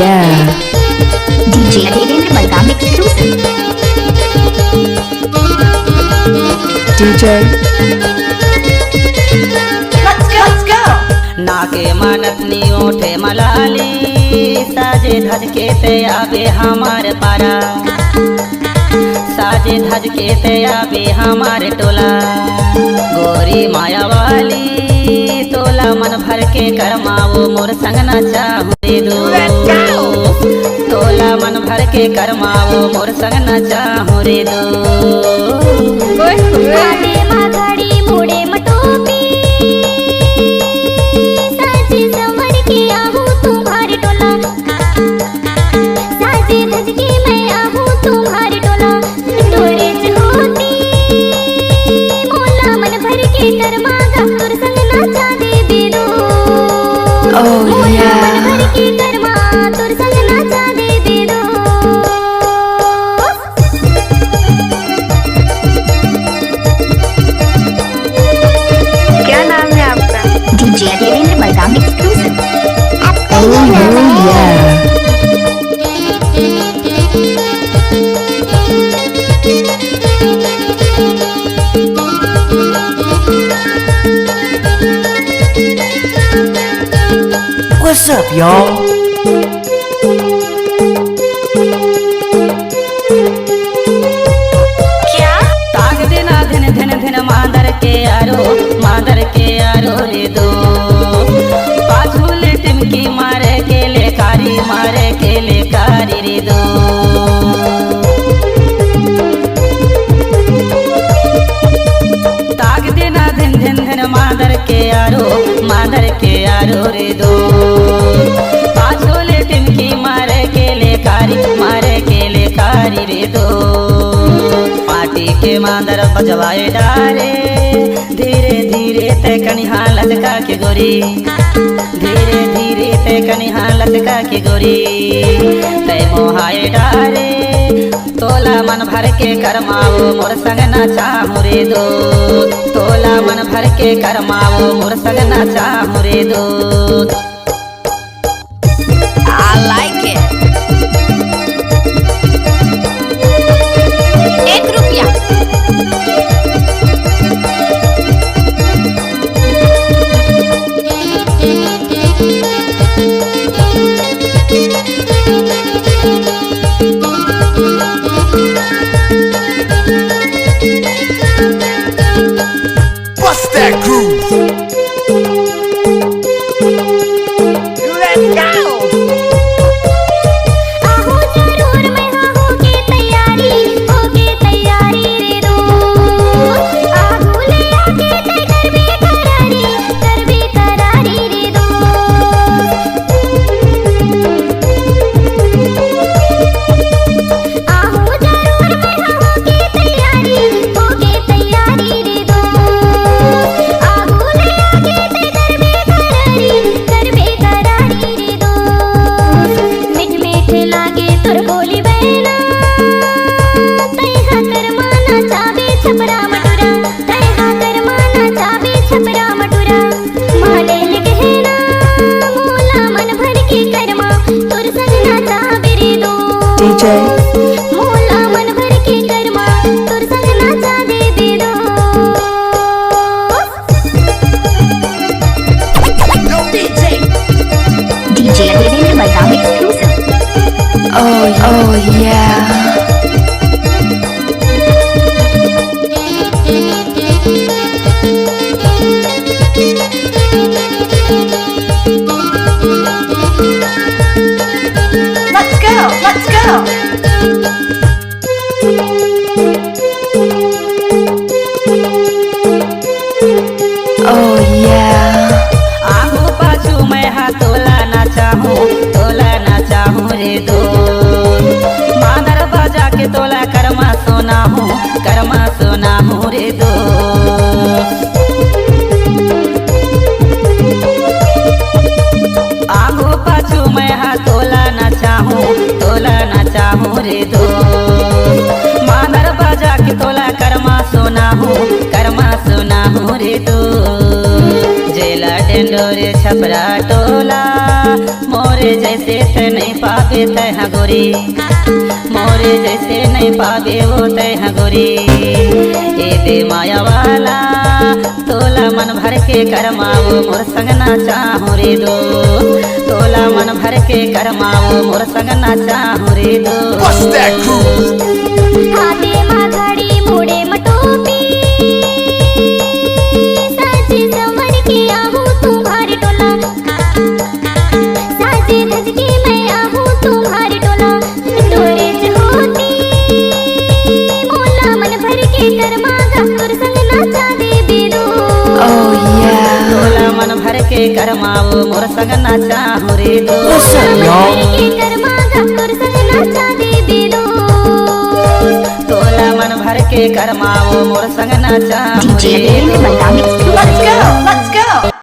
yeah. DJ Devendra Balram exclusive. DJ. Let's go. नाके मानतनी ओठे मलाली साजे धज के ते आवे हमारे पारा साजे धज के ते आवे हमारे टोला गोरी माया वाली तोला मन भर के करमाओ मोर संग ना चाहू रे दो तोला मन भर के करमाओ मोर संग ना चाहू रे दो आगे माघड़ी मुड़े मटोपी साजे संवर के आहूं तुम्हारे टोला साजे धज के मैं आहूं तुम्हारे टोला टोरे च होती मोला मन भर के करमागा तुर संग नाचा दे बेदो Oh yeah. मन भर के करमा तुर संग नाचा दे बेदो क्या नाम है आपका? DJ Devendra Balram exclusive. Oh yeah. What's up, y'all? क्या? ताग देना धन धन धन मादर के आरो रे दो पाछूले टिमकी मारे के ले कारी रे दो ताग देना धन धन धन मादर के आरो रे दो पाछूले टिमकी मारे के ले कारी रे दो पार्टी के मादर बजवाए डारे धीरे धीरे ते कनिहा लटका के गोरी धीरे धीरे ते कनिहा लटका के गोरी ते मोहाए डारे तोला मन भर के करमाओ मोर संग ना चाहू रे दो तोला मन भर के करमाओ मोर संग ना चाहू रे दो I like it. ₹1 Bust that groove. Let's go. आहू जरूर मैं हो के तैयारी रे दो आहू ले आके ते कर बे करारी रे दो आहू जरूर मैं हो के तैयारी रे दो आहू ले आके ते कर बे करारी रे दो मिठ मिठ लागे तुर बोली बहना तैहा कर माना चाबे छपरा मटुरा तैहा कर माना चाबे छपरा मटुरा माले लिखना मोला मन भर के करमा तुर संग नाचा बेरे दो DJ. मोला मन भर के करमा तुर संग नाचा दे बेरो Yo, DJ. DJ Devendra Balram exclusive. Oh yeah. Let's go. Oh yeah. आगू पाछू मैं तोला ना चाहूँ रे दो मादर बजा के तोला करमा सोना हूँ रे दो आगू पाछू मैं तोला ना चाहूँ रे दो मादर बजा के तोला करमा सोना हूँ रे दो जेला डेंडोरे छपरा टोला मोरे जैसे ते नहीं पा पावे तय गोरी, मोरे जैसे नहीं पावे वो तय गोरी। ए दे माया वाला तोला मन भर के करमाओ मोर संग ना चाहूँ रे दो, तोला मन भर के करमाओ मोर संग ना चाहूँ रे दो। Bust that groove. हाथे मा घड़ी मुड़े मटोपी, साजे संवर के आहूँ तुम्हारे टोला, साजे धज के मैं आहूँ तुम्हारे टोला। तोरे होती मोला मन भर के करमागा तोर संग नाचा दे बेदो। Oh yeah. तोला मन भर के करमाओ मोर संग ना चाहूँ रे दो। What's up, y'all? मन भर के करमागा तोर संग नाचा दे बेदो। तोला मन भर के करमाओ मोर संग ना चाहूँ DJ रे Lily दो। Miami. Let's go.